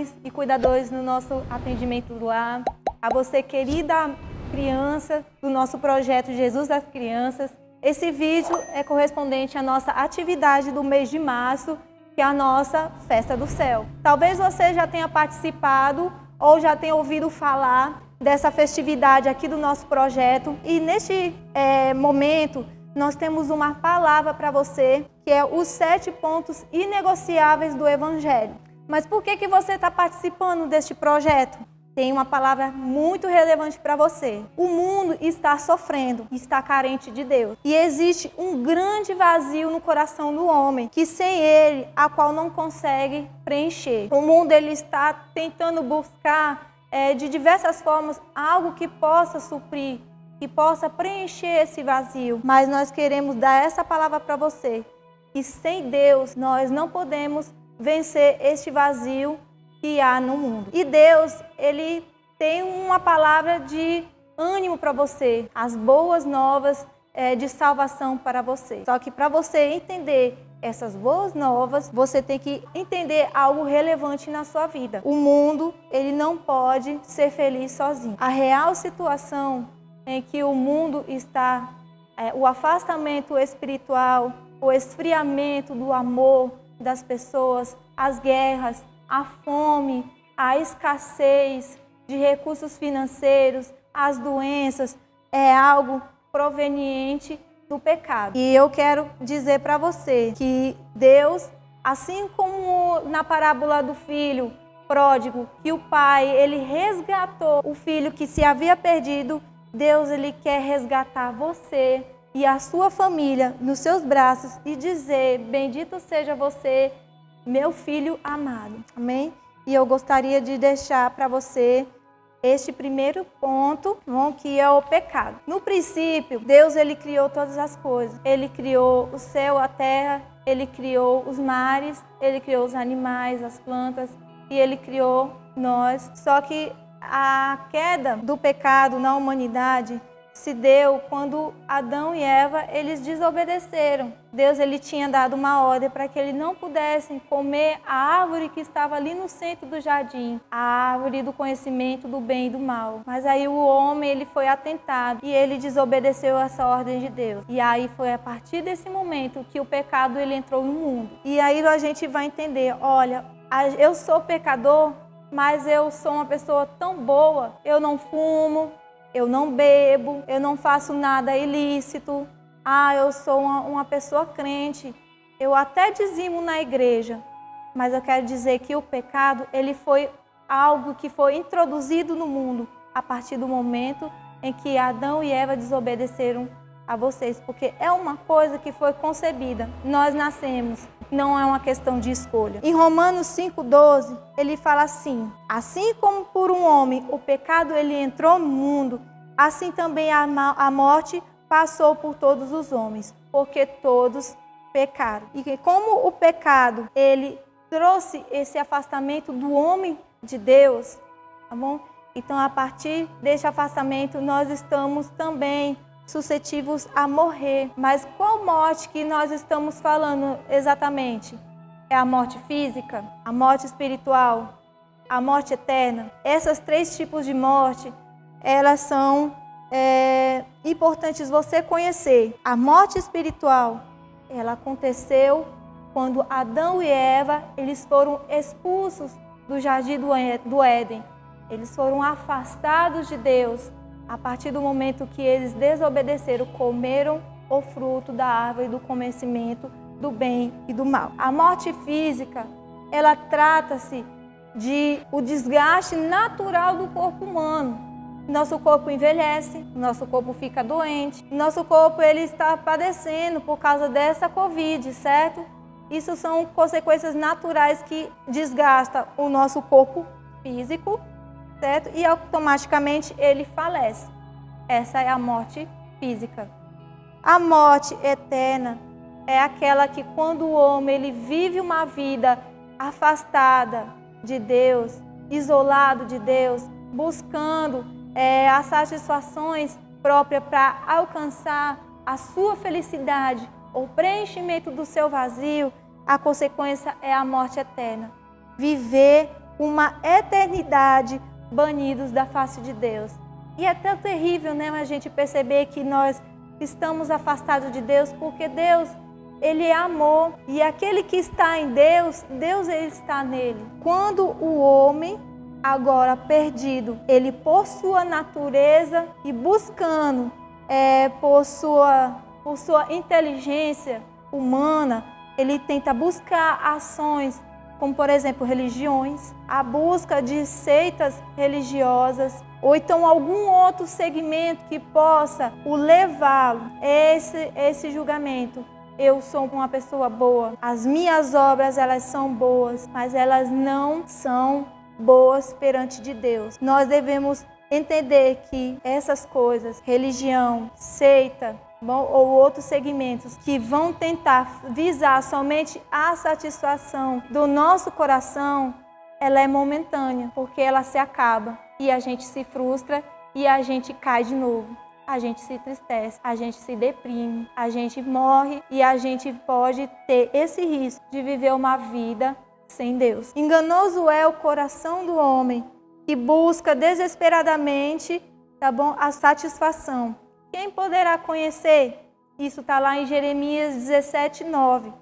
mães e cuidadores no nosso atendimento do lar, a você, querida criança do nosso projeto Jesus das Crianças. Esse vídeo é correspondente à nossa atividade do mês de março, que é a nossa Festa do Céu. Talvez você já tenha participado ou já tenha ouvido falar dessa festividade aqui do nosso projeto. E neste momento, nós temos uma palavra para você, que é os 7 pontos inegociáveis do Evangelho. Mas por que você está participando deste projeto? Tem uma palavra muito relevante para você. O mundo está sofrendo, está carente de Deus. E existe um grande vazio no coração do homem, que sem Ele, a qual não consegue preencher. O mundo ele está tentando buscar de diversas formas algo que possa suprir, que possa preencher esse vazio. Mas nós queremos dar essa palavra para você, que sem Deus nós não podemos vencer este vazio que há no mundo. E Deus, Ele tem uma palavra de ânimo para você, as boas novas de salvação para você. Só que para você entender essas boas novas, você tem que entender algo relevante na sua vida. O mundo, ele não pode ser feliz sozinho. A real situação em que o mundo está, o afastamento espiritual, o esfriamento do amor das pessoas, as guerras, a fome, a escassez de recursos financeiros, as doenças, é algo proveniente do pecado. E eu quero dizer para você que Deus, assim como na parábola do filho pródigo, que o pai, ele resgatou o filho que se havia perdido, Deus, ele quer resgatar você e a sua família nos seus braços e dizer: bendito seja você, meu filho amado. Amém? E eu gostaria de deixar para você este primeiro ponto, que é o pecado. No princípio, Deus, ele criou todas as coisas. Ele criou o céu, a terra, ele criou os mares, ele criou os animais, as plantas, e ele criou nós. Só que a queda do pecado na humanidade se deu quando Adão e Eva, eles desobedeceram. Deus, ele tinha dado uma ordem para que eles não pudessem comer a árvore que estava ali no centro do jardim, a árvore do conhecimento do bem e do mal. Mas aí o homem, ele foi atentado e ele desobedeceu essa ordem de Deus. E aí foi a partir desse momento que o pecado, ele entrou no mundo. E aí a gente vai entender, olha, eu sou pecador, mas eu sou uma pessoa tão boa, eu não fumo, eu não bebo, eu não faço nada ilícito. Eu sou uma pessoa crente. Eu até dizimo na igreja. Mas eu quero dizer que o pecado, ele foi algo que foi introduzido no mundo a partir do momento em que Adão e Eva desobedeceram a vocês. Porque é uma coisa que foi concebida. Nós nascemos. Não é uma questão de escolha. Em Romanos 5,12, ele fala assim: assim como por um homem o pecado ele entrou no mundo, assim também a morte passou por todos os homens, porque todos pecaram. E como o pecado ele trouxe esse afastamento do homem de Deus, tá bom? Então, a partir deste afastamento, nós estamos também suscetíveis a morrer. Mas qual morte que nós estamos falando exatamente? É a morte física, a morte espiritual, a morte eterna? Essas 3 tipos de morte, elas são importantes você conhecer. A morte espiritual, ela aconteceu quando Adão e Eva, eles foram expulsos do jardim do Éden. Eles foram afastados de Deus. A partir do momento que eles desobedeceram, comeram o fruto da árvore do conhecimento do bem e do mal. A morte física, ela trata-se de o desgaste natural do corpo humano. Nosso corpo envelhece, nosso corpo fica doente, nosso corpo ele está padecendo por causa dessa Covid, certo? Isso são consequências naturais que desgastam o nosso corpo físico, certo? E automaticamente ele falece. Essa é a morte física. A morte eterna é aquela que quando o homem ele vive uma vida afastada de Deus, isolado de Deus, buscando as satisfações próprias para alcançar a sua felicidade, o preenchimento do seu vazio, a consequência é a morte eterna. Viver uma eternidade banidos da face de Deus. E é tão terrível, né, a gente perceber que nós estamos afastados de Deus, porque Deus, Ele é amor. E aquele que está em Deus, Deus ele está nele. Quando o homem, agora perdido, ele por sua natureza e buscando por sua inteligência humana, ele tenta buscar ações, como por exemplo religiões, a busca de seitas religiosas, ou então algum outro segmento que possa o levá-lo a esse julgamento. Eu sou uma pessoa boa, as minhas obras elas são boas, mas elas não são boas perante de Deus. Nós devemos entender que essas coisas, religião, seita, ou outros segmentos que vão tentar visar somente a satisfação do nosso coração, ela é momentânea, porque ela se acaba e a gente se frustra e a gente cai de novo. A gente se entristece, a gente se deprime, a gente morre e a gente pode ter esse risco de viver uma vida sem Deus. Enganoso é o coração do homem que busca desesperadamente, a satisfação. Quem poderá conhecer? Isso está lá em Jeremias 17:9,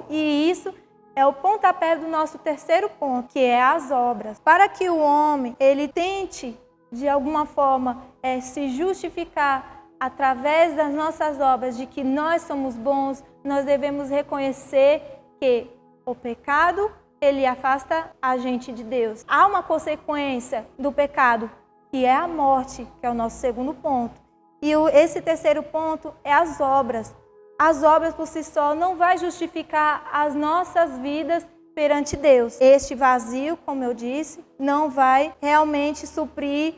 E isso é o pontapé do nosso terceiro ponto, que é as obras. Para que o homem, ele tente, de alguma forma, se justificar através das nossas obras de que nós somos bons, nós devemos reconhecer que o pecado, ele afasta a gente de Deus. Há uma consequência do pecado, que é a morte, que é o nosso segundo ponto. E esse terceiro ponto é as obras. As obras por si só não vai justificar as nossas vidas perante Deus. Este vazio, como eu disse, não vai realmente suprir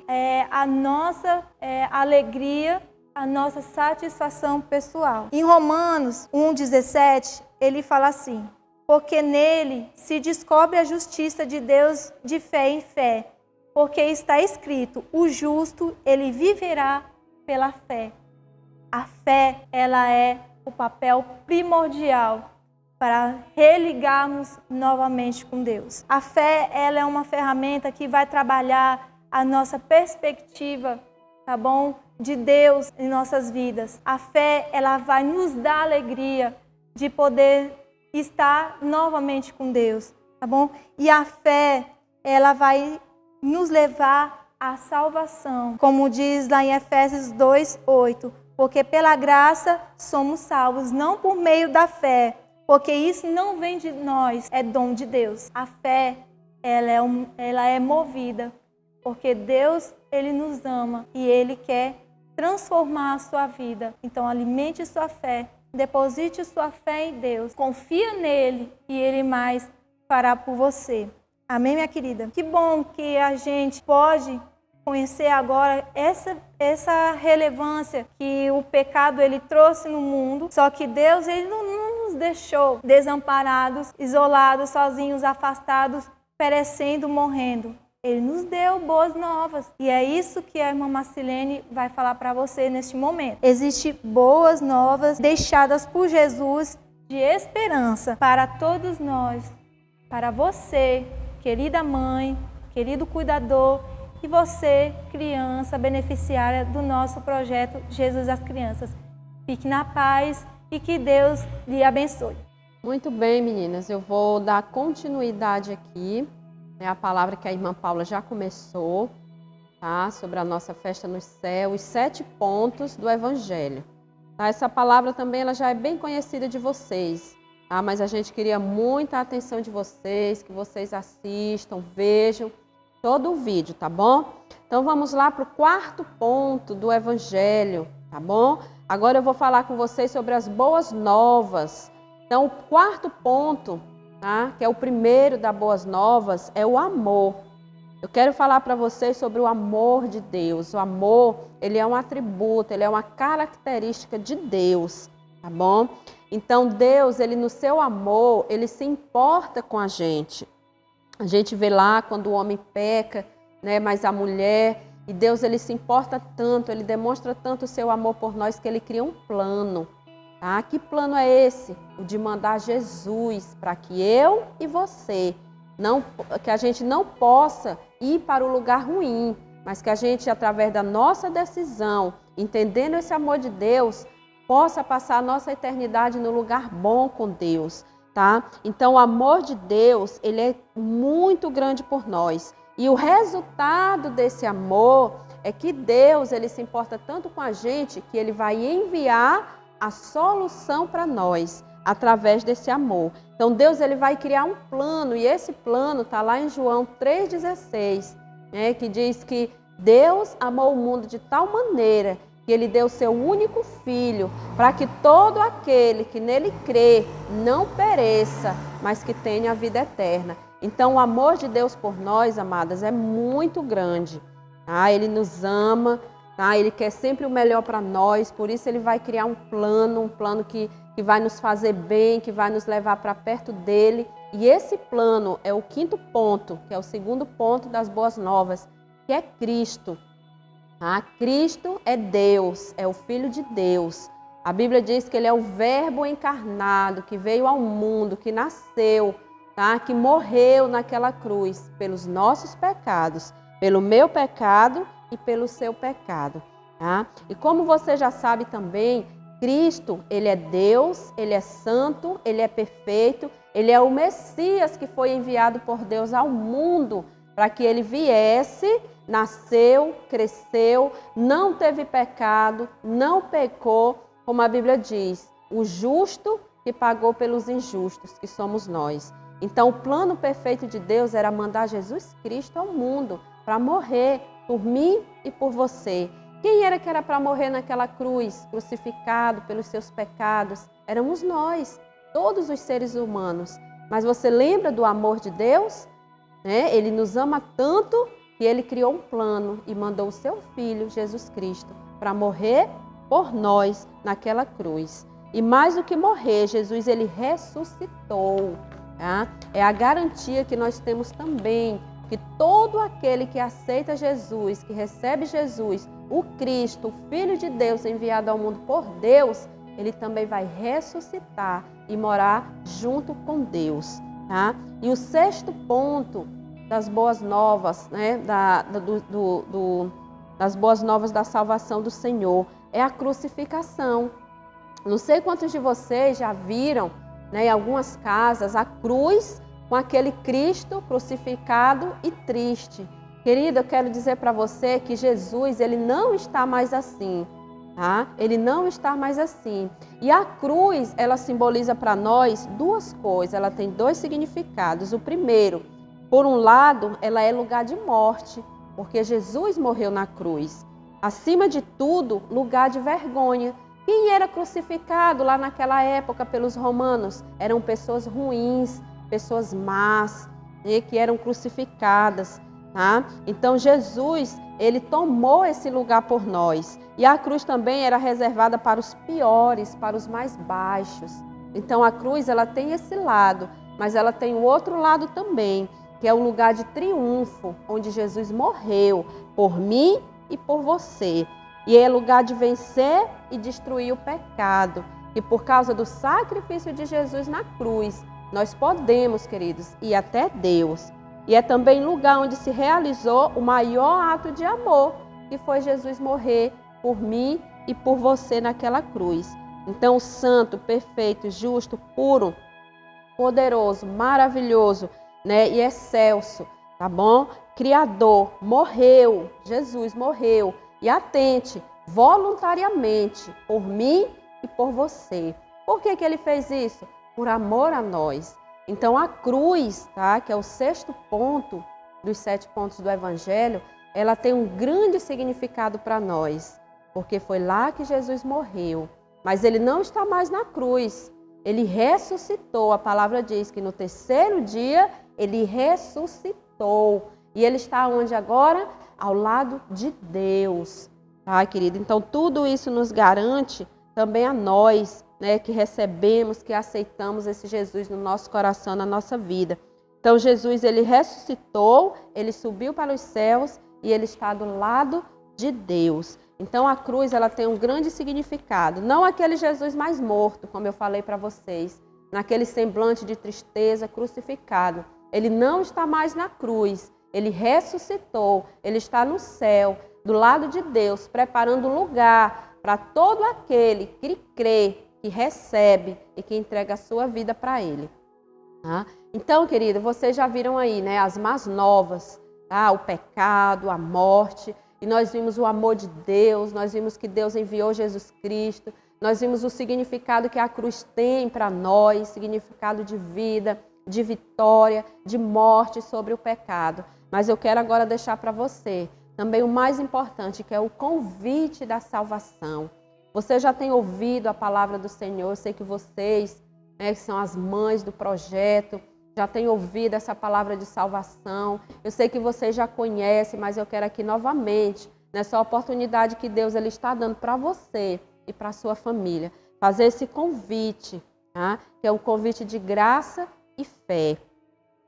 a nossa alegria, a nossa satisfação pessoal. Em Romanos 1:17, ele fala assim: porque nele se descobre a justiça de Deus de fé em fé, porque está escrito, o justo, ele viverá pela fé. A fé, ela é o papel primordial para religarmos novamente com Deus. A fé, ela é uma ferramenta que vai trabalhar a nossa perspectiva, de Deus em nossas vidas. A fé, ela vai nos dar alegria de poder estar novamente com Deus, E a fé, ela vai nos levar à salvação, como diz lá em Efésios 2:8, porque pela graça somos salvos, não por meio da fé, porque isso não vem de nós, é dom de Deus. A fé, ela é movida, porque Deus, ele nos ama e ele quer transformar a sua vida. Então alimente sua fé, deposite sua fé em Deus, confia nele e ele mais fará por você. Amém, minha querida? Que bom que a gente pode conhecer agora essa relevância que o pecado ele trouxe no mundo. Só que Deus, ele não nos deixou desamparados, isolados, sozinhos, afastados, perecendo, morrendo. Ele nos deu boas novas. E é isso que a irmã Marcilene vai falar para você neste momento. Existem boas novas deixadas por Jesus de esperança para todos nós, para você, querida mãe, querido cuidador, e você, criança beneficiária do nosso projeto Jesus às Crianças. Fique na paz e que Deus lhe abençoe. Muito bem, meninas. Eu vou dar continuidade aqui, a palavra que a irmã Paula já começou, sobre a nossa festa no céu, os 7 pontos do Evangelho. Essa palavra também ela já é bem conhecida de vocês, mas a gente queria muita atenção de vocês, que vocês assistam, vejam todo o vídeo, tá bom? Então vamos lá para o 4º ponto do Evangelho, tá bom? Agora eu vou falar com vocês sobre as boas novas. Então o 4º ponto, que é o primeiro das boas novas, é o amor. Eu quero falar para vocês sobre o amor de Deus. O amor, ele é um atributo, ele é uma característica de Deus, tá bom? Então Deus, ele no seu amor, ele se importa com a gente. A gente vê lá quando o homem peca, mas a mulher, e Deus ele se importa tanto, ele demonstra tanto o seu amor por nós que ele cria um plano. Que plano é esse? O de mandar Jesus para que eu e você que a gente não possa ir para o lugar ruim, mas que a gente, através da nossa decisão, entendendo esse amor de Deus, possa passar a nossa eternidade no lugar bom com Deus, tá? Então, o amor de Deus, ele é muito grande por nós. E o resultado desse amor é que Deus, ele se importa tanto com a gente que ele vai enviar a solução para nós através desse amor. Então, Deus, ele vai criar um plano, e esse plano está lá em João 3,16, né, que diz que Deus amou o mundo de tal maneira que ele deu seu único filho, para que todo aquele que nele crê não pereça, mas que tenha a vida eterna. Então, o amor de Deus por nós, amadas, é muito grande. Tá? Ele nos ama, tá? Ele quer sempre o melhor para nós, por isso ele vai criar um plano que vai nos fazer bem, que vai nos levar para perto dele. E esse plano é o 5º ponto, que é o 2º ponto das boas novas, que é Cristo. Cristo é Deus, é o Filho de Deus. A Bíblia diz que ele é o Verbo encarnado, que veio ao mundo, que nasceu, tá? Que morreu naquela cruz pelos nossos pecados, pelo meu pecado e pelo seu pecado. Tá? E como você já sabe também, Cristo, ele é Deus, ele é santo, ele é perfeito, ele é o Messias que foi enviado por Deus ao mundo para que ele viesse, nasceu, cresceu, não teve pecado, não pecou, como a Bíblia diz, o justo que pagou pelos injustos, que somos nós. Então, o plano perfeito de Deus era mandar Jesus Cristo ao mundo para morrer por mim e por você. Quem era que era para morrer naquela cruz, crucificado pelos seus pecados? Éramos nós, todos os seres humanos. Mas você lembra do amor de Deus? Ele nos ama tanto que ele criou um plano e mandou o seu Filho, Jesus Cristo, para morrer por nós naquela cruz. E mais do que morrer, Jesus, ele ressuscitou. Tá? É a garantia que nós temos também, que todo aquele que aceita Jesus, que recebe Jesus, o Cristo, o Filho de Deus enviado ao mundo por Deus, ele também vai ressuscitar e morar junto com Deus. Tá? E o 6º ponto das boas novas, né, das boas novas da salvação do Senhor, é a crucificação. Não sei quantos de vocês já viram, né, em algumas casas, a cruz com aquele Cristo crucificado e triste. Querida, eu quero dizer para você que Jesus, ele não está mais assim. Tá? Ele não está mais assim. E a cruz, ela simboliza para nós duas coisas, ela tem 2 significados. O primeiro, por um lado, ela é lugar de morte, porque Jesus morreu na cruz. Acima de tudo, lugar de vergonha. Quem era crucificado lá naquela época pelos romanos? Eram pessoas ruins, pessoas más, né, que eram crucificadas. Tá? Então Jesus, ele tomou esse lugar por nós. E a cruz também era reservada para os piores, para os mais baixos. Então a cruz, ela tem esse lado, mas ela tem o outro lado também, que é o lugar de triunfo, onde Jesus morreu por mim e por você. E é lugar de vencer e destruir o pecado. E por causa do sacrifício de Jesus na cruz, nós podemos, queridos, ir até Deus. E é também lugar onde se realizou o maior ato de amor, que foi Jesus morrer por mim e por você naquela cruz. Então, santo, perfeito, justo, puro, poderoso, maravilhoso, né, e excelso, tá bom? Criador, morreu, Jesus morreu. E atente, voluntariamente, por mim e por você. Por que ele fez isso? Por amor a nós. Então a cruz, tá, que é o 6º ponto dos 7 pontos do Evangelho, ela tem um grande significado para nós, porque foi lá que Jesus morreu. Mas ele não está mais na cruz, ele ressuscitou. A palavra diz que no 3º dia ele ressuscitou. E ele está onde agora? Ao lado de Deus. Tá, querido? Então tudo isso nos garante também a nós, né, que recebemos, que aceitamos esse Jesus no nosso coração, na nossa vida. Então Jesus, ele ressuscitou, ele subiu para os céus e ele está do lado de Deus. Então a cruz, ela tem um grande significado. Não aquele Jesus mais morto, como eu falei para vocês, naquele semblante de tristeza, crucificado. Ele não está mais na cruz, ele ressuscitou, ele está no céu, do lado de Deus, preparando lugar para todo aquele que crê, que recebe e que entrega a sua vida para ele. Tá? Então, querido, vocês já viram aí, né, as más novas, tá? O pecado, a morte, e nós vimos o amor de Deus, nós vimos que Deus enviou Jesus Cristo, nós vimos o significado que a cruz tem para nós, significado de vida, de vitória, de morte sobre o pecado. Mas eu quero agora deixar para você também o mais importante, que é o convite da salvação. Você já tem ouvido a palavra do Senhor, eu sei que vocês, né, que são as mães do projeto, já têm ouvido essa palavra de salvação. Eu sei que vocês já conhecem, mas eu quero aqui novamente, nessa oportunidade que Deus ele está dando para você e para a sua família, fazer esse convite, tá? Que é um convite de graça e fé.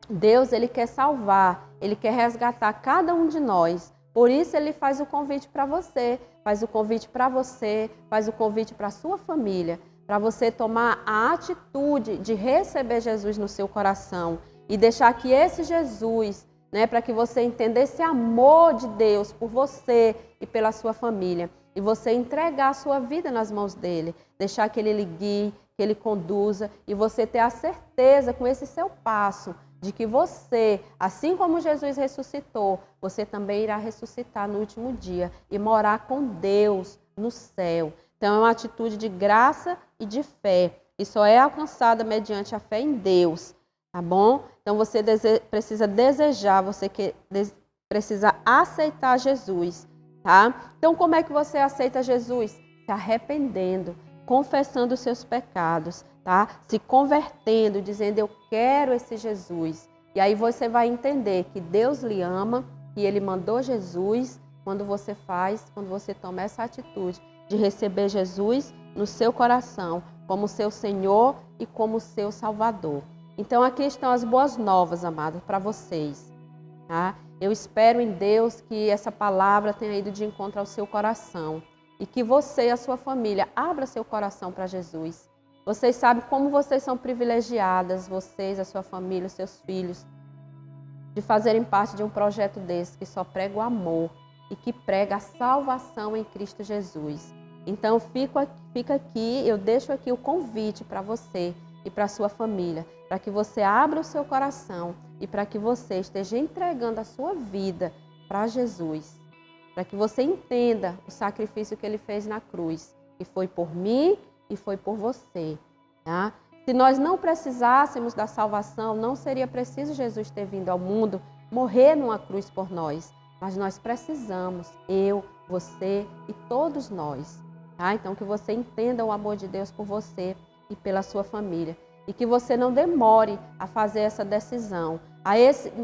Deus ele quer salvar, ele quer resgatar cada um de nós. Por isso ele faz o convite para você, faz o convite para você, faz o convite para a sua família, para você tomar a atitude de receber Jesus no seu coração e deixar que esse Jesus, né, para que você entenda esse amor de Deus por você e pela sua família, e você entregar a sua vida nas mãos dele, deixar que ele lhe guie, que ele conduza, e você ter a certeza com esse seu passo de que você, assim como Jesus ressuscitou, você também irá ressuscitar no último dia e morar com Deus no céu. Então é uma atitude de graça e de fé, e só é alcançada mediante a fé em Deus, tá bom? Então você precisa desejar, precisa aceitar Jesus, tá? Então como é que você aceita Jesus? Se arrependendo, confessando os seus pecados, tá? Se convertendo, dizendo eu quero esse Jesus. E aí você vai entender que Deus lhe ama, que ele mandou Jesus quando você toma essa atitude de receber Jesus no seu coração como seu Senhor e como seu Salvador. Então aqui estão as boas novas, amados, para vocês, tá? Eu espero em Deus que essa palavra tenha ido de encontro ao seu coração e que você e a sua família abra seu coração para Jesus. Vocês sabem como vocês são privilegiadas, vocês, a sua família, os seus filhos, de fazerem parte de um projeto desse que só prega o amor e que prega a salvação em Cristo Jesus. Então fica aqui, eu deixo aqui o convite para você e para a sua família, para que você abra o seu coração e para que você esteja entregando a sua vida para Jesus, para que você entenda o sacrifício que ele fez na cruz, que foi por mim e foi por você, tá? Se nós não precisássemos da salvação, não seria preciso Jesus ter vindo ao mundo, morrer numa cruz por nós. Mas nós precisamos, eu, você e todos nós, tá? Então que você entenda o amor de Deus por você e pela sua família. E que você não demore a fazer essa decisão.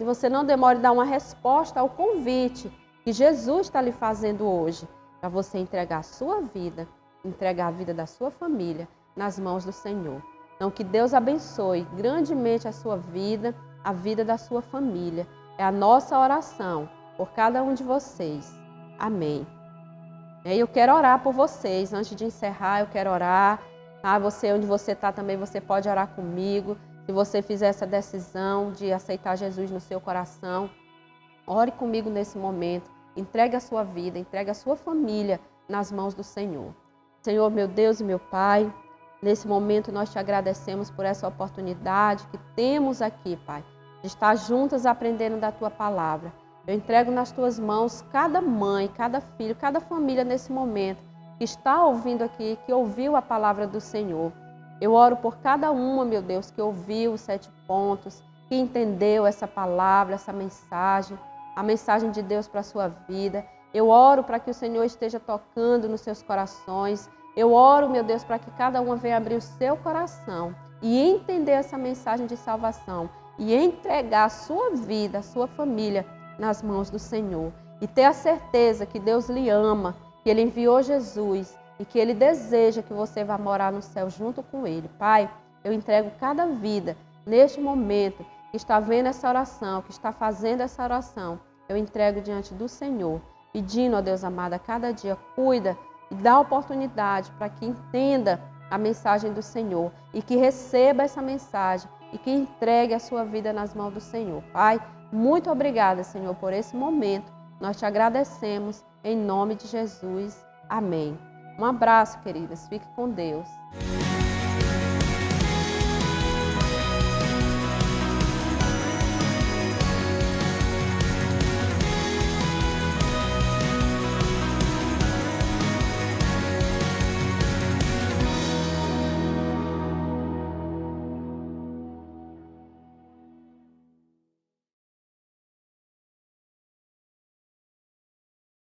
Você não demore a dar uma resposta ao convite que Jesus está lhe fazendo hoje, para você entregar a sua vida, entregar a vida da sua família nas mãos do Senhor. Então, que Deus abençoe grandemente a sua vida, a vida da sua família. É a nossa oração por cada um de vocês. Amém. E eu quero orar por vocês. Antes de encerrar, eu quero orar. Tá? Você, onde você está também, você pode orar comigo. Se você fizer essa decisão de aceitar Jesus no seu coração, ore comigo nesse momento. Entregue a sua vida, entregue a sua família nas mãos do Senhor. Senhor, meu Deus e meu Pai, nesse momento nós te agradecemos por essa oportunidade que temos aqui, Pai, de estar juntas aprendendo da Tua palavra. Eu entrego nas Tuas mãos cada mãe, cada filho, cada família nesse momento que está ouvindo aqui, que ouviu a palavra do Senhor. Eu oro por cada uma, meu Deus, que ouviu os 7 pontos, que entendeu essa palavra, essa mensagem, a mensagem de Deus para a sua vida. Eu oro para que o Senhor esteja tocando nos seus corações. Eu oro, meu Deus, para que cada uma venha abrir o seu coração e entender essa mensagem de salvação e entregar a sua vida, a sua família nas mãos do Senhor. E ter a certeza que Deus lhe ama, que Ele enviou Jesus e que Ele deseja que você vá morar no céu junto com Ele. Pai, eu entrego cada vida neste momento que está vendo essa oração, que está fazendo essa oração. Eu entrego diante do Senhor, pedindo, ó Deus amado, a cada dia, cuida e dá oportunidade para que entenda a mensagem do Senhor e que receba essa mensagem e que entregue a sua vida nas mãos do Senhor. Pai, muito obrigada, Senhor, por esse momento. Nós te agradecemos em nome de Jesus. Amém. Um abraço, queridas. Fique com Deus.